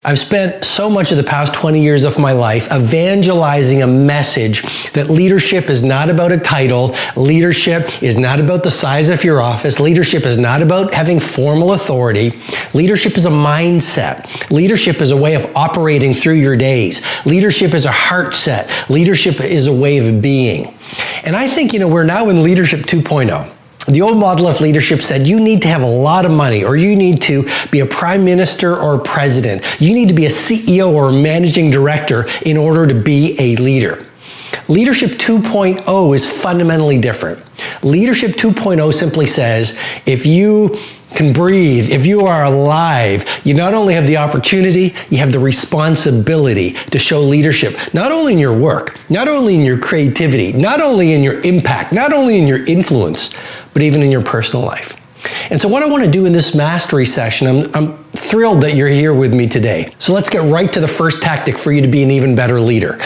I've spent so much of the past 20 years of my life evangelizing a message that leadership is not about a title, leadership is not about the size of your office, leadership is not about having formal authority, leadership is a mindset, leadership is a way of operating through your days, leadership is a heart set, leadership is a way of being. And I think, we're now in Leadership 2.0. The old model of leadership said you need to have a lot of money, or you need to be a prime minister or a president. You need to be a CEO or a managing director in order to be a leader. Leadership 2.0 is fundamentally different. Leadership 2.0 simply says, if you can breathe, if you are alive, you not only have the opportunity, you have the responsibility to show leadership, not only in your work, not only in your creativity, not only in your impact, not only in your influence, but even in your personal life. And so what I want to do in this mastery session, I'm thrilled that you're here with me today. So let's get right to the first tactic for you to be an even better leader.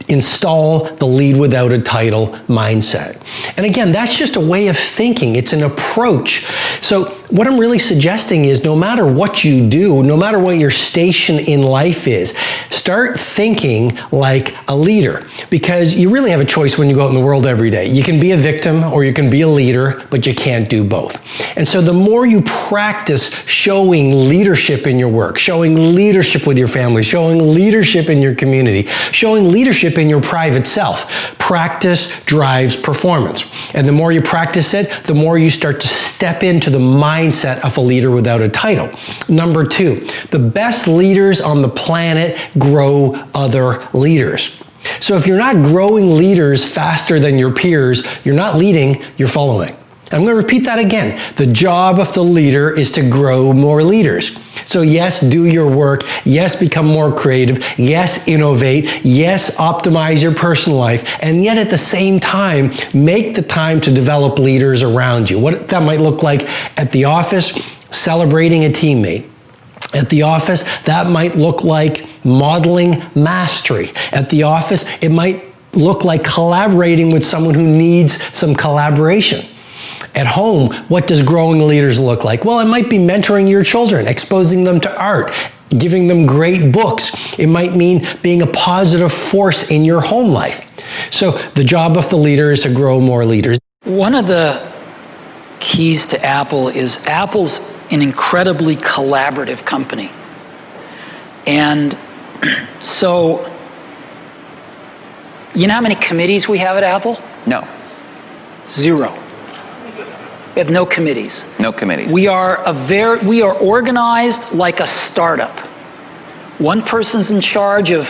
Install the lead without a title mindset. And again, that's just a way of thinking. It's an approach. So what I'm really suggesting is no matter what you do, no matter what your station in life is, start thinking like a leader, because you really have a choice when you go out in the world every day. You can be a victim or you can be a leader, but you can't do both. And so the more you practice showing leadership in your work, showing leadership with your family, showing leadership in your community, showing leadership in your private self, practice drives performance. And the more you practice it, the more you start to step into the mindset of a leader without a title. Number two, the best leaders on the planet grow other leaders. So if you're not growing leaders faster than your peers, you're not leading, you're following. I'm going to repeat that again. The job of the leader is to grow more leaders. So yes, do your work. Yes, become more creative. Yes, innovate. Yes, optimize your personal life. And yet at the same time, make the time to develop leaders around you. What that might look like at the office, celebrating a teammate. At the office, that might look like modeling mastery. At the office, it might look like collaborating with someone who needs some collaboration. At home, what does growing leaders look like? Well, it might be mentoring your children, exposing them to art, giving them great books. It might mean being a positive force in your home life. So the job of the leader is to grow more leaders. One of the keys to Apple is Apple's an incredibly collaborative company. And so, you know how many committees we have at Apple? No. 0. We have no committees. No committees. We are organized like a startup. One person's in charge of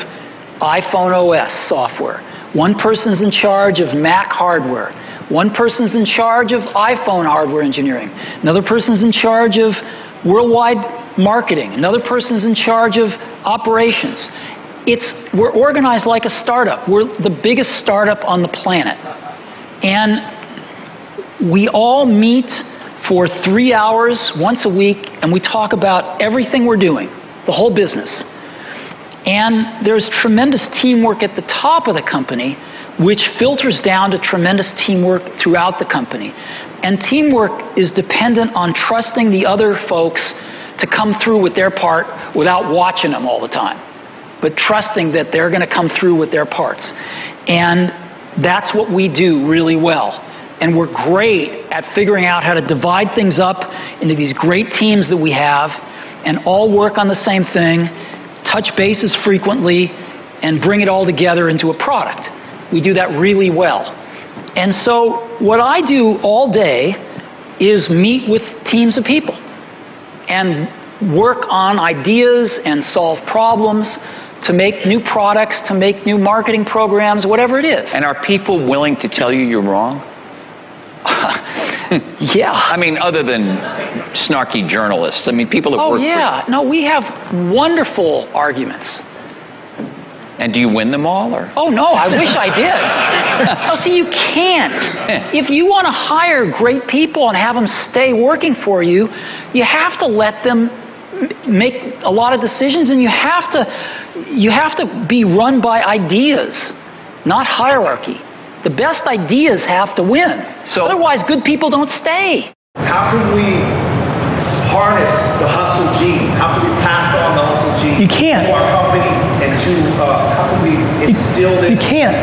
iPhone OS software. One person's in charge of Mac hardware. One person's in charge of iPhone hardware engineering. Another person's in charge of worldwide marketing. Another person's in charge of operations. We're organized like a startup. We're the biggest startup on the planet. And we all meet for 3 hours once a week, and we talk about everything we're doing, the whole business. And there's tremendous teamwork at the top of the company, which filters down to tremendous teamwork throughout the company. And teamwork is dependent on trusting the other folks to come through with their part without watching them all the time, but trusting that they're going to come through with their parts. And that's what we do really well. And we're great at figuring out how to divide things up into these great teams that we have and all work on the same thing, touch bases frequently, and bring it all together into a product. We do that really well. And so what I do all day is meet with teams of people and work on ideas and solve problems to make new products, to make new marketing programs, whatever it is. And are people willing to tell you you're wrong? Yeah. I mean, other than snarky journalists. I mean, people that work for... No, we have wonderful arguments. And do you win them all? Or? Oh, no, I wish I did. No, see, you can't. If you want to hire great people and have them stay working for you, you have to let them make a lot of decisions, and you have to be run by ideas, not hierarchy. The best ideas have to win. So, otherwise, good people don't stay. How can we harness the hustle gene? How can we pass on the hustle gene? You can't. To our company and to how can we instill this? You can't.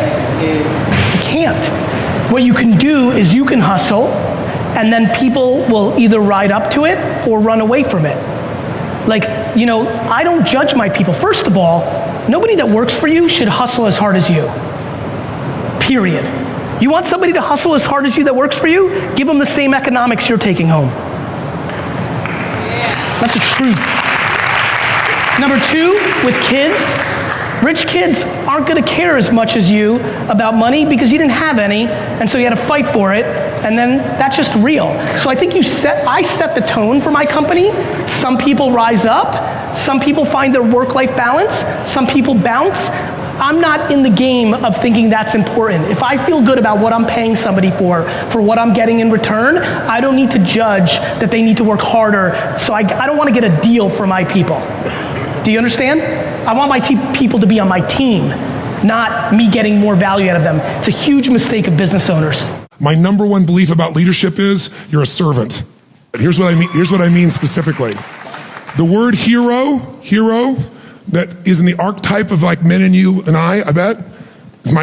You can't. What you can do is you can hustle, and then people will either ride up to it or run away from it. Like, you know, I don't judge my people. First of all, nobody that works for you should hustle as hard as you. Period. You want somebody to hustle as hard as you that works for you? Give them the same economics you're taking home. That's the truth. Number two, with kids, rich kids aren't gonna care as much as you about money because you didn't have any, and so you had to fight for it, and then that's just real. So I think I set the tone for my company. Some people rise up, some people find their work-life balance, some people bounce. I'm not in the game of thinking that's important. If I feel good about what I'm paying somebody for what I'm getting in return, I don't need to judge that they need to work harder, so I don't want to get a deal for my people. Do you understand? I want my people to be on my team, not me getting more value out of them. It's a huge mistake of business owners. My number one belief about leadership is you're a servant. And here's what I mean specifically. The word hero, that is in the archetype of like men and you and I bet.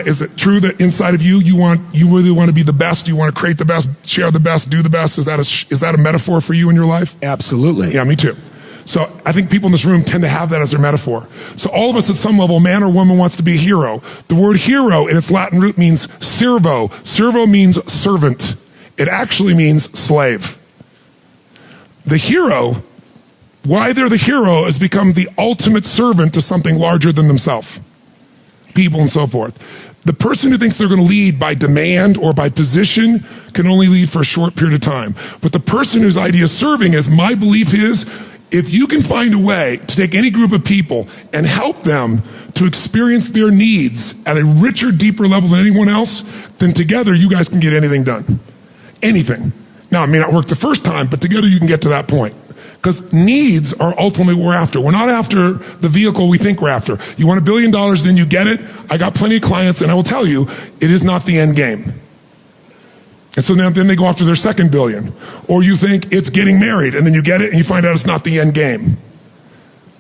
Is it true that inside of you, you really want to be the best? You want to create the best, share the best, do the best? Is that a metaphor for you in your life? Absolutely. Yeah, me too. So I think people in this room tend to have that as their metaphor. So all of us at some level, man or woman wants to be a hero. The word hero in its Latin root means servo. Servo means servant. It actually means slave. The hero, why they're the hero is become the ultimate servant to something larger than themselves. People and so forth. The person who thinks they're going to lead by demand or by position can only lead for a short period of time. But the person whose idea of serving is, my belief is, if you can find a way to take any group of people and help them to experience their needs at a richer, deeper level than anyone else, then together you guys can get anything done. Anything. Now, it may not work the first time, but together you can get to that point. Because needs are ultimately what we're after. We're not after the vehicle we think we're after. You want $1 billion, then you get it. I got plenty of clients, and I will tell you, it is not the end game. And so then they go after their second billion. Or you think it's getting married, and then you get it, and you find out it's not the end game.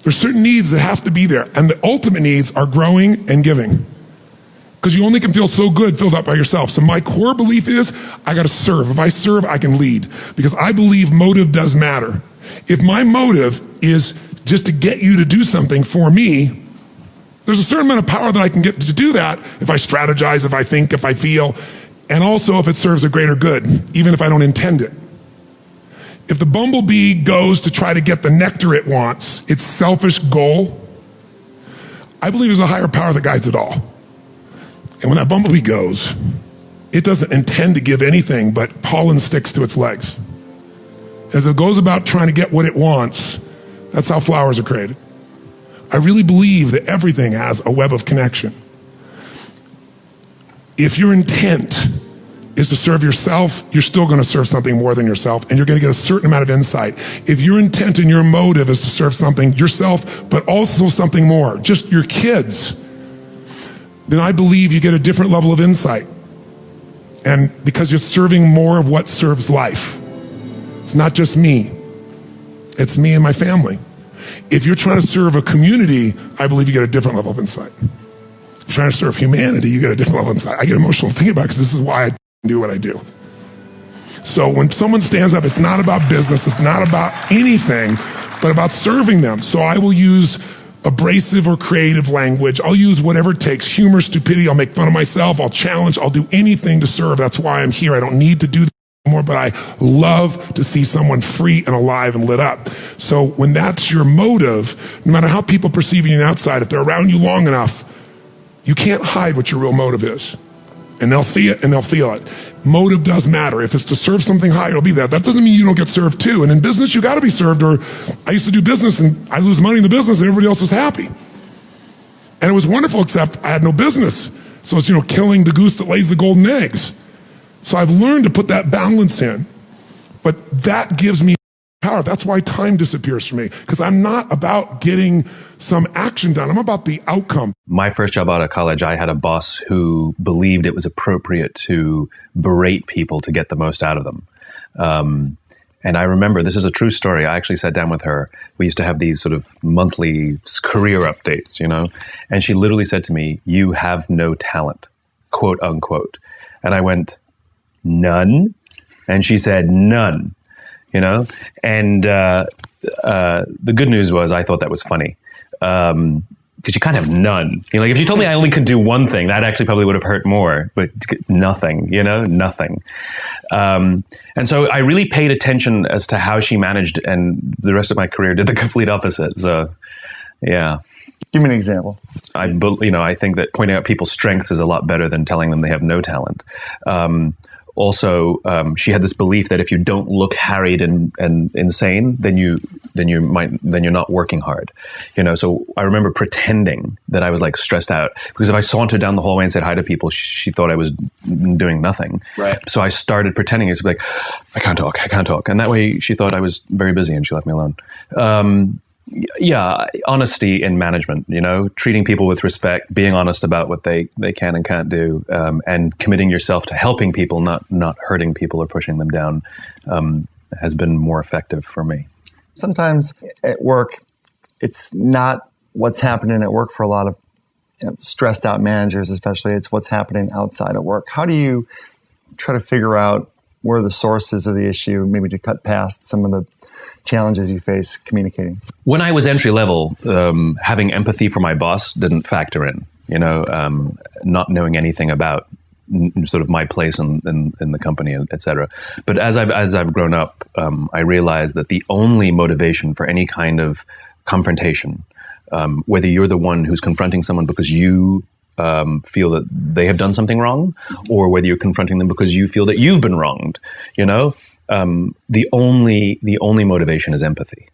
There's certain needs that have to be there, and the ultimate needs are growing and giving. Because you only can feel so good filled up by yourself. So my core belief is, I gotta serve. If I serve, I can lead. Because I believe motive does matter. If my motive is just to get you to do something for me, there's a certain amount of power that I can get to do that if I strategize, if I think, if I feel, and also if it serves a greater good, even if I don't intend it. If the bumblebee goes to try to get the nectar it wants, its selfish goal, I believe there's a higher power that guides it all. And when that bumblebee goes, it doesn't intend to give anything but pollen sticks to its legs. As it goes about trying to get what it wants, that's how flowers are created. I really believe that everything has a web of connection. If your intent is to serve yourself, you're still going to serve something more than yourself, and you're going to get a certain amount of insight. If your intent and your motive is to serve something, yourself, but also something more, just your kids, then I believe you get a different level of insight. And because you're serving more of what serves life. It's not just me. It's me and my family. If you're trying to serve a community, I believe you get a different level of insight. If you're trying to serve humanity, you get a different level of insight. I get emotional thinking about it because this is why I do what I do. So when someone stands up, it's not about business, it's not about anything, but about serving them. So I will use abrasive or creative language. I'll use whatever it takes, humor, stupidity. I'll make fun of myself. I'll challenge. I'll do anything to serve. That's why I'm here. I don't need to do that more, but I love to see someone free and alive and lit up. So when that's your motive, no matter how people perceive you on the outside, if they're around you long enough, you can't hide what your real motive is. And they'll see it and they'll feel it. Motive does matter. If it's to serve something higher, it'll be that. That doesn't mean you don't get served too. And in business, you gotta be served. Or I used to do business and I lose money in the business and everybody else was happy. And it was wonderful, except I had no business. So it's, killing the goose that lays the golden eggs. So I've learned to put that balance in, but that gives me power. That's why time disappears for me, because I'm not about getting some action done. I'm about the outcome. My first job out of college, I had a boss who believed it was appropriate to berate people to get the most out of them. And I remember, this is a true story. I actually sat down with her. We used to have these sort of monthly career updates, you know, and she literally said to me, "You have no talent," quote unquote. And I went, "None?" And she said, "None," you know? And the good news was I thought that was funny. Because you kind of have none. You know, like if you told me I only could do one thing, that actually probably would have hurt more, but nothing, you know, nothing. And so I really paid attention as to how she managed, and the rest of my career did the complete opposite. So, yeah. Give me an example. I think that pointing out people's strengths is a lot better than telling them they have no talent. Also, she had this belief that if you don't look harried and insane, then you're not working hard. You know, so I remember pretending that I was like stressed out, because if I sauntered down the hallway and said hi to people, she thought I was doing nothing. Right. So I started pretending. It's like, I can't talk. And that way she thought I was very busy and she left me alone. Yeah, honesty in management, you know, treating people with respect, being honest about what they can and can't do, and committing yourself to helping people, not hurting people or pushing them down, has been more effective for me. Sometimes at work, it's not what's happening at work for a lot of stressed out managers, especially. It's what's happening outside of work. How do you try to figure out where the sources of the issue, maybe to cut past some of the challenges you face communicating? When I was entry level, having empathy for my boss didn't factor in, you know, not knowing anything about sort of my place in the company, et cetera. But as I've grown up, I realized that the only motivation for any kind of confrontation, whether you're the one who's confronting someone because you feel that they have done something wrong, or whether you're confronting them because you feel that you've been wronged, you know, the only motivation is empathy.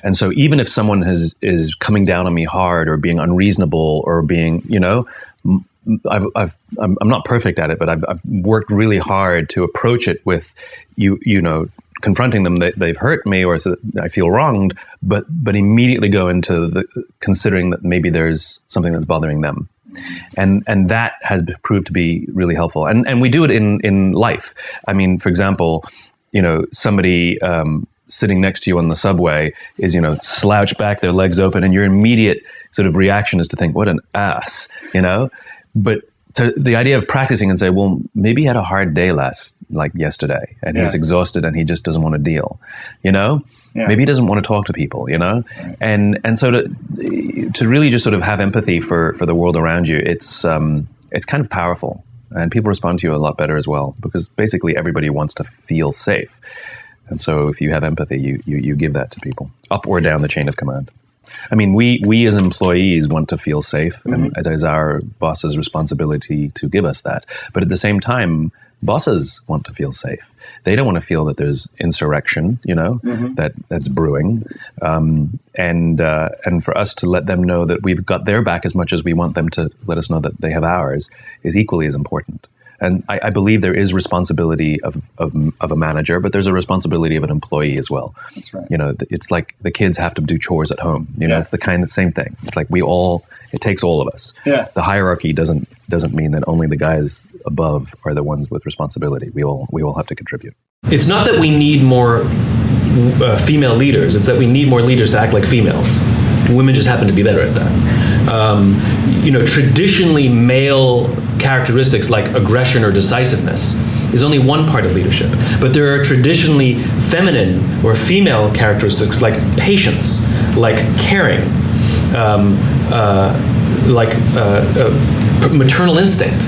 And so even if someone is coming down on me hard or being unreasonable or being, you know, I'm not perfect at it, but I've worked really hard to approach it with you know, confronting them that they've hurt me or so I feel wronged, but immediately go into the considering that maybe there's something that's bothering them. And that has proved to be really helpful. And we do it in life. I mean, for example, you know, somebody sitting next to you on the subway is, you know, slouched back, their legs open, and your immediate sort of reaction is to think, what an ass, you know? But the idea of practicing and say, well, maybe he had a hard day yesterday, and he's exhausted and he just doesn't want to deal, you know? Yeah. Maybe he doesn't want to talk to people, you know? Right. And so to really just sort of have empathy for the world around you, it's kind of powerful. And people respond to you a lot better as well, because basically everybody wants to feel safe. And so if you have empathy, you give that to people, up or down the chain of command. I mean, we as employees want to feel safe, and it is our boss's responsibility to give us that. But at the same time, bosses want to feel safe. They don't want to feel that there's insurrection, you know, that's brewing. And for us to let them know that we've got their back as much as we want them to let us know that they have ours is equally as important. And I believe there is responsibility of a manager, but there's a responsibility of an employee as well. That's right. You know, it's like the kids have to do chores at home. You know, it's the same thing. It's like it takes all of us. Yeah. The hierarchy doesn't mean that only the guys above are the ones with responsibility. We all have to contribute. It's not that we need more female leaders. It's that we need more leaders to act like females. Women just happen to be better at that. You know, traditionally male characteristics like aggression or decisiveness is only one part of leadership. But there are traditionally feminine or female characteristics like patience, like caring, maternal instinct,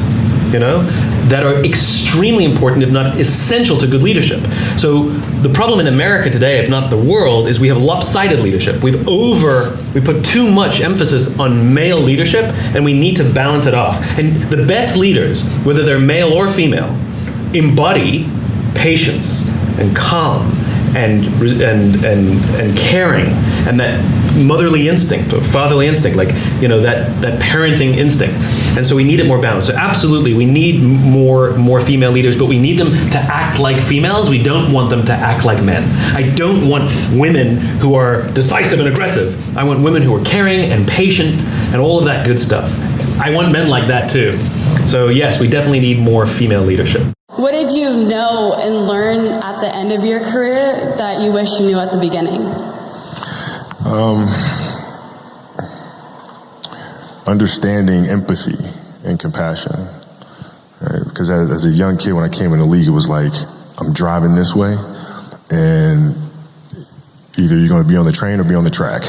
you know, that are extremely important, if not essential, to good leadership. So the problem in America today, if not the world, is we have lopsided leadership. We put too much emphasis on male leadership, and we need to balance it off. And the best leaders, whether they're male or female, embody patience and calm and caring and that motherly instinct or fatherly instinct, like, you know, that parenting instinct. And so we need it more balanced. So absolutely, we need more female leaders, but we need them to act like females. We don't want them to act like men. I don't want women who are decisive and aggressive. I want women who are caring and patient and all of that good stuff. I want men like that too. So yes, we definitely need more female leadership. What did you know and learn at the end of your career that you wish you knew at the beginning? Understanding empathy and compassion. Right? Because as a young kid, when I came in the league, it was like, I'm driving this way, and either you're going to be on the train or be on the track.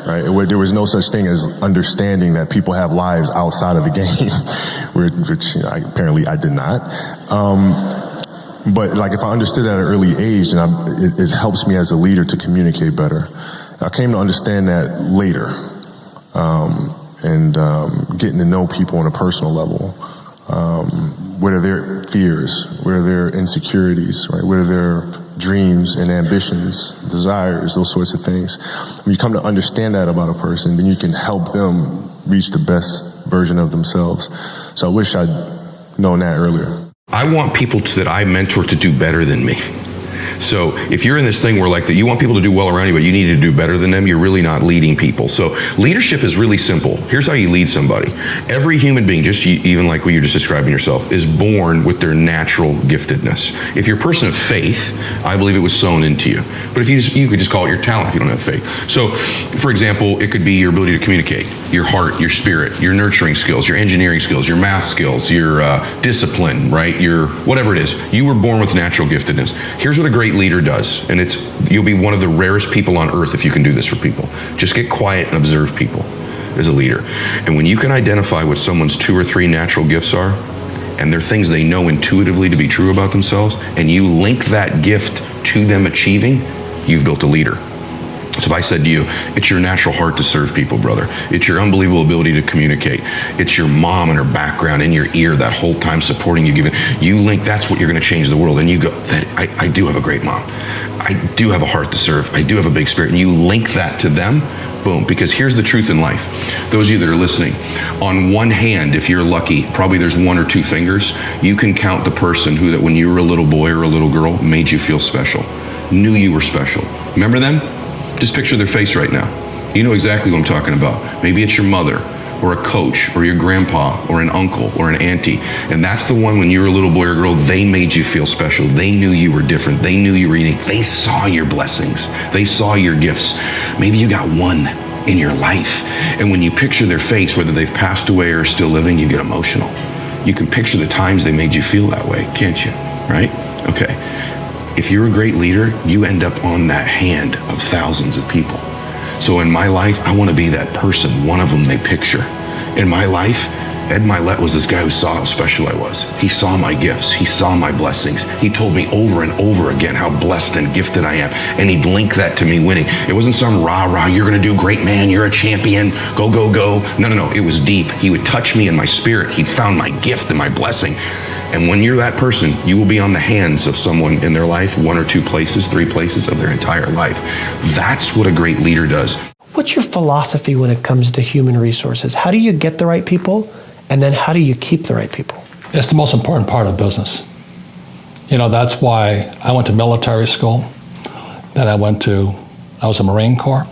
Right? There was no such thing as understanding that people have lives outside of the game, which apparently I did not. But like if I understood that at an early age, and it helps me as a leader to communicate better. I came to understand that later, and getting to know people on a personal level. What are their fears? What are their insecurities? Right? What are their dreams and ambitions, desires, those sorts of things. When you come to understand that about a person, then you can help them reach the best version of themselves. So I wish I'd known that earlier. I want people that I mentor to do better than me. So if you're in this thing where like that you want people to do well around you, but you need to do better than them, you're really not leading people. So leadership is really simple. Here's how you lead somebody. Every human being, just even like what you're just describing yourself, is born with their natural giftedness. If you're a person of faith, I believe it was sown into you. But if you could just call it your talent if you don't have faith. So for example, it could be your ability to communicate, your heart, your spirit, your nurturing skills, your engineering skills, your math skills, your discipline, right? Your whatever it is. You were born with natural giftedness. Here's what a great leader does, and you'll be one of the rarest people on earth if you can do this for people. Just get quiet and observe people as a leader. And when you can identify what someone's 2 or 3 natural gifts are, and they're things they know intuitively to be true about themselves, and you link that gift to them achieving, you've built a leader. So if I said to you, it's your natural heart to serve people, brother. It's your unbelievable ability to communicate. It's your mom and her background in your ear that whole time supporting you, giving you link, that's what you're going to change the world. And you go, I do have a great mom. I do have a heart to serve. I do have a big spirit. And you link that to them, boom. Because here's the truth in life. Those of you that are listening, on one hand, if you're lucky, probably there's 1 or 2 fingers, you can count the person who that when you were a little boy or a little girl made you feel special, knew you were special. Remember them? Just picture their face right now. You know exactly what I'm talking about. Maybe it's your mother or a coach or your grandpa or an uncle or an auntie. And that's the one when you were a little boy or girl, they made you feel special. They knew you were different. They knew you were unique. They saw your blessings. They saw your gifts. Maybe you got one in your life. And when you picture their face, whether they've passed away or are still living, you get emotional. You can picture the times they made you feel that way, can't you? Right? Okay. If you're a great leader, you end up on that hand of thousands of people. So in my life, I want to be that person, one of them they picture. In my life, Ed Milet was this guy who saw how special I was. He saw my gifts. He saw my blessings. He told me over and over again how blessed and gifted I am. And he'd link that to me winning. It wasn't some rah-rah, you're going to do great, man, you're a champion, go, go, go. No. It was deep. He would touch me in my spirit. He'd found my gift and my blessing. And when you're that person, you will be on the hands of someone in their life, 1 or 2 places, 3 places of their entire life. That's what a great leader does. What's your philosophy when it comes to human resources? How do you get the right people? And then how do you keep the right people? It's the most important part of business. You know, that's why I went to military school. Then I was a Marine Corps.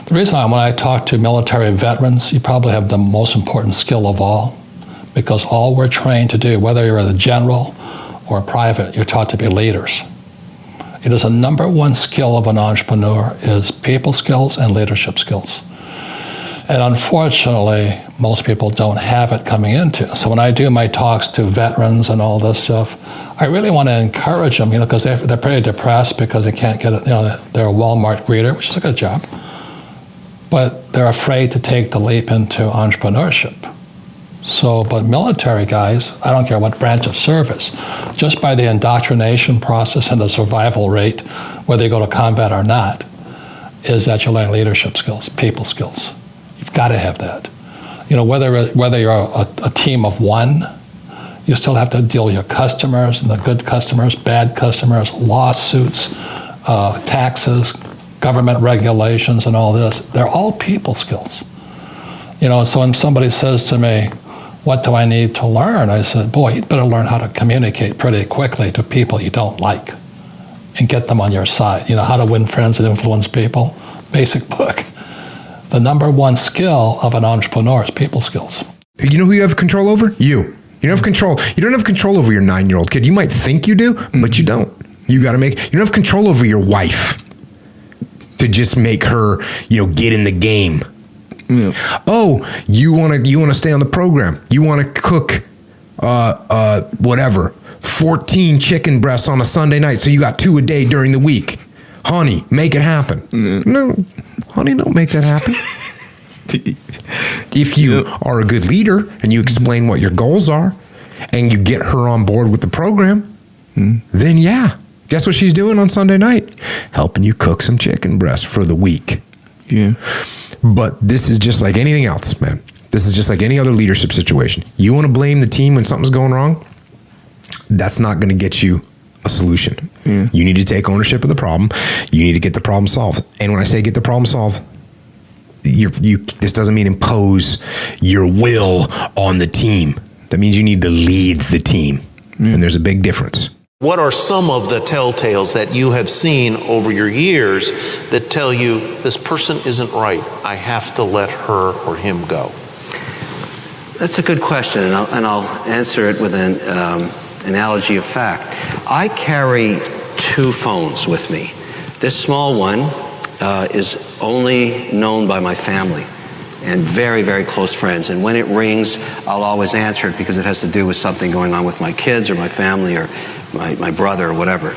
The reason when I talk to military veterans, you probably have the most important skill of all. Because all we're trained to do, whether you're a general or a private, you're taught to be leaders. It is a number 1 skill of an entrepreneur is people skills and leadership skills. And unfortunately, most people don't have it coming into. So when I do my talks to veterans and all this stuff, I really want to encourage them, because they're pretty depressed because they can't get it. They're a Walmart greeter, which is a good job, but they're afraid to take the leap into entrepreneurship. But military guys, I don't care what branch of service, just by the indoctrination process and the survival rate, whether you go to combat or not, is that you learn leadership skills, people skills. You've got to have that. Whether you're a team of 1, you still have to deal with your customers and the good customers, bad customers, lawsuits, taxes, government regulations and all this. They're all people skills. So when somebody says to me, what do I need to learn? I said, boy, you'd better learn how to communicate pretty quickly to people you don't like and get them on your side. How to win friends and influence people. Basic book. The number 1 skill of an entrepreneur is people skills. You know who you have control over? You. You don't have control. You don't have control over your 9-year-old kid. You might think you do, but you don't. You got to you don't have control over your wife to just make her, get in the game. Yeah. Oh, you want to stay on the program. You want to cook, whatever, 14 chicken breasts on a Sunday night. So you got 2 a day during the week. Honey, make it happen. No, honey, don't make that happen. If you are a good leader and you explain what your goals are and you get her on board with the program, then yeah, guess what she's doing on Sunday night? Helping you cook some chicken breast for the week. Yeah. But this is just like anything else, man. This is just like any other leadership situation. You want to blame the team when something's going wrong? That's not going to get you a solution. Yeah. You need to take ownership of the problem. You need to get the problem solved. And when I say get the problem solved, this doesn't mean impose your will on the team. That means you need to lead the team. And there's a big difference. What are some of the telltales that you have seen over your years that tell you this person isn't right? I have to let her or him go. That's a good question, and I'll answer it with an analogy of fact. I carry 2 phones with me. This small one is only known by my family and very, very close friends. And when it rings, I'll always answer it because it has to do with something going on with my kids or my family or my brother or whatever.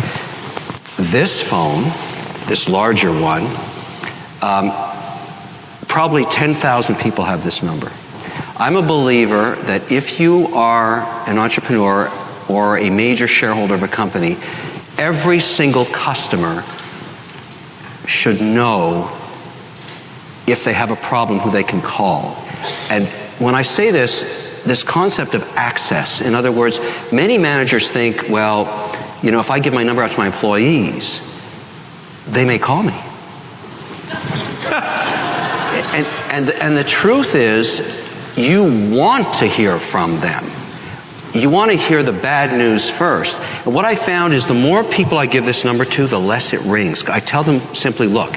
This phone, this larger one, probably 10,000 people have this number. I'm a believer that if you are an entrepreneur or a major shareholder of a company, every single customer should know if they have a problem who they can call. And when I say this concept of access, in other words, many managers think, well, if I give my number out to my employees, they may call me. and the truth is, you want to hear from them. You want to hear the bad news first. And what I found is the more people I give this number to, the less it rings. I tell them simply, look,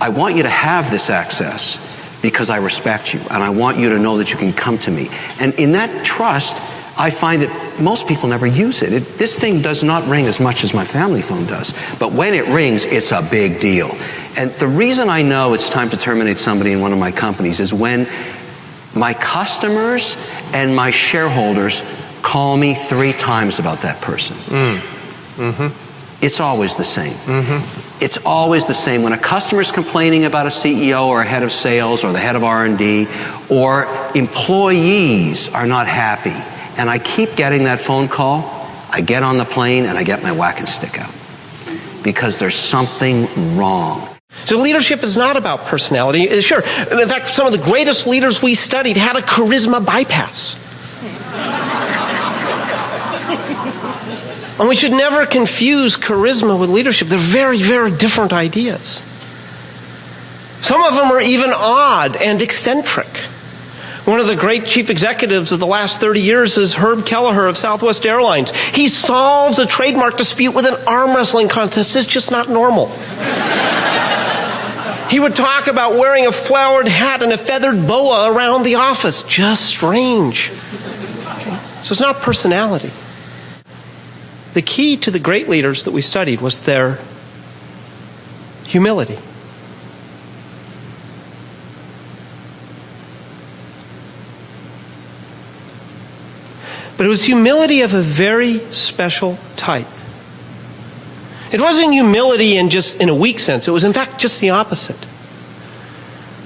I want you to have this access because I respect you, and I want you to know that you can come to me. And in that trust, I find that most people never use it. This thing does not ring as much as my family phone does. But when it rings, it's a big deal. And the reason I know it's time to terminate somebody in one of my companies is when my customers and my shareholders call me 3 times about that person. It's always the same. It's always the same. When a customer's complaining about a CEO or a head of sales or the head of R&D, or employees are not happy, and I keep getting that phone call, I get on the plane and I get my whacking stick out because there's something wrong. So leadership is not about personality. Sure, in fact, some of the greatest leaders we studied had a charisma bypass. And we should never confuse charisma with leadership. They're very, very different ideas. Some of them are even odd and eccentric. One of the great chief executives of the last 30 years is Herb Kelleher of Southwest Airlines. He solves a trademark dispute with an arm wrestling contest. It's just not normal. He would talk about wearing a flowered hat and a feathered boa around the office. Just strange. Okay? So it's not personality. The key to the great leaders that we studied was their humility. But it was humility of a very special type. It wasn't humility in a weak sense. It was, in fact, just the opposite.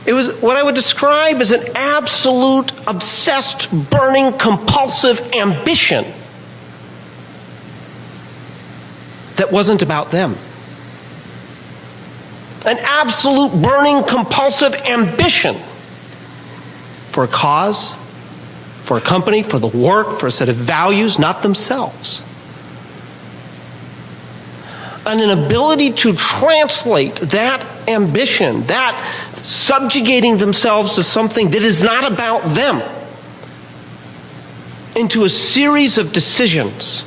It was what I would describe as an absolute, obsessed, burning, compulsive ambition that wasn't about them. An absolute, burning, compulsive ambition for a cause, for a company, for the work, for a set of values, not themselves. And an ability to translate that ambition, that subjugating themselves to something that is not about them, into a series of decisions.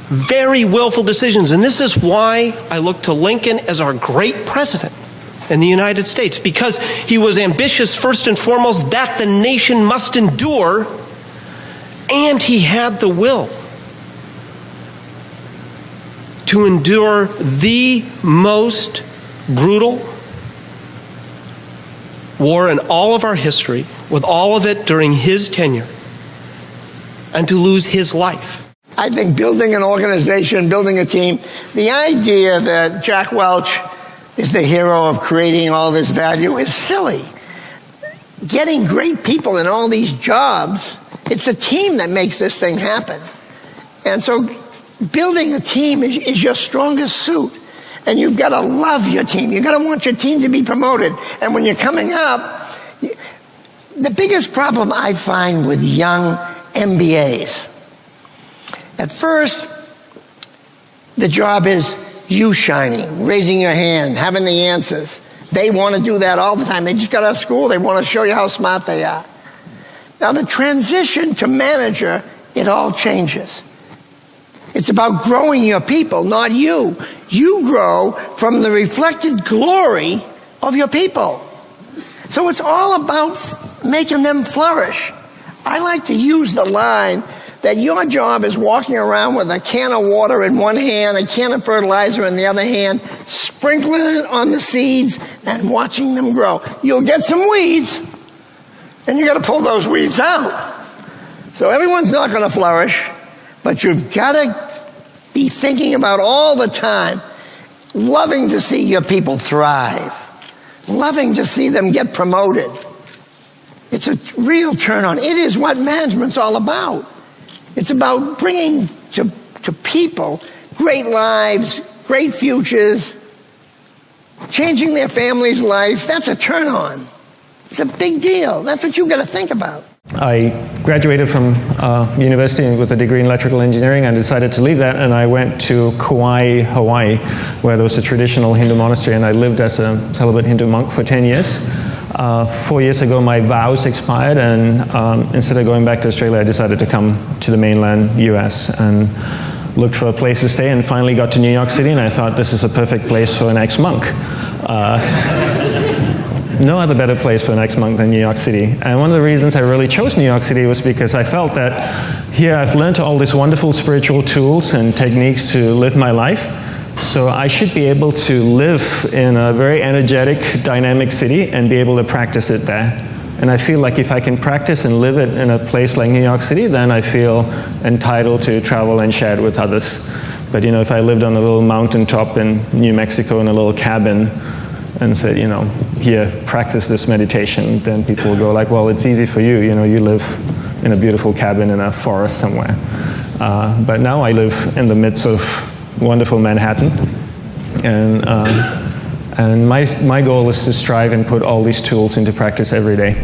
Very willful decisions. And this is why I look to Lincoln as our great president. in the United States because he was ambitious first and foremost that the nation must endure, and he had the will to endure the most brutal war in all of our history, with all of it during his tenure, and to lose his life. I think building an organization, building a team, the idea that Jack Welch is the hero of creating all this value is silly. Getting great people in all these jobs, it's a team that makes this thing happen. And so building a team is your strongest suit. And you've got to love your team. You've got to want your team to be promoted. And when you're coming up, the biggest problem I find with young MBAs, at first, the job is you shining, raising your hand, having the answers. They want to do that all the time. They just got out of school. They want to show you how smart they are. Now, the transition to manager, it all changes. It's about growing your people, not you. You grow from the reflected glory of your people. So it's all about making them flourish. I like to use the line that your job is walking around with a can of water in one hand, a can of fertilizer in the other hand, sprinkling it on the seeds and watching them grow. You'll get some weeds, and you got to pull those weeds out. So everyone's not going to flourish, but you've got to be thinking about all the time, loving to see your people thrive, loving to see them get promoted. It's a real turn on. It is what management's all about. It's about bringing to people great lives, great futures, changing their family's life. That's a turn on. It's a big deal. That's what you've got to think about. I graduated from university with a degree in electrical engineering and decided to leave that, and I went to Kauai, Hawaii, where there was a traditional Hindu monastery, and I lived as a celibate Hindu monk for 10 years. 4 years ago, my vows expired, and instead of going back to Australia, I decided to come to the mainland US and looked for a place to stay, and finally got to New York City, and I thought this is a perfect place for an ex-monk. No other better place for an ex-monk than New York City. And one of the reasons I really chose New York City was because I felt that here I've learned all these wonderful spiritual tools and techniques to live my life. So I should be able to live in a very energetic, dynamic city and be able to practice it there. And I feel like if I can practice and live it in a place like New York City, then I feel entitled to travel and share it with others. But you know, if I lived on a little mountaintop in New Mexico in a little cabin and said, you know, here, practice this meditation, then people will go like, well, it's easy for you. You know, you live in a beautiful cabin in a forest somewhere. But now I live in the midst of wonderful Manhattan, and my goal is to strive and put all these tools into practice every day.